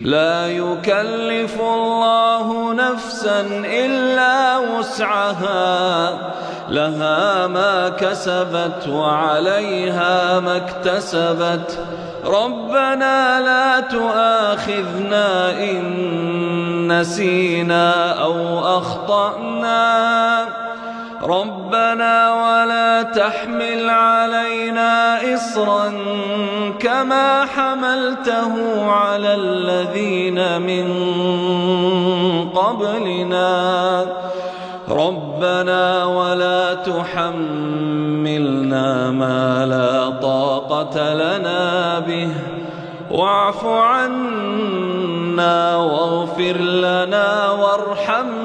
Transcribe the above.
لا يكلف الله نفسا إلا وسعها، لها ما كسبت وعليها ما اكتسبت. ربنا لا تؤاخذنا إن نسينا أو أخطأنا، ربنا ولا تحمل علينا إصرا كما حملته على الذين من قبلنا، ربنا ولا تحملنا ما لا طاقة لنا به، واعف عنا واغفر لنا وارحمنا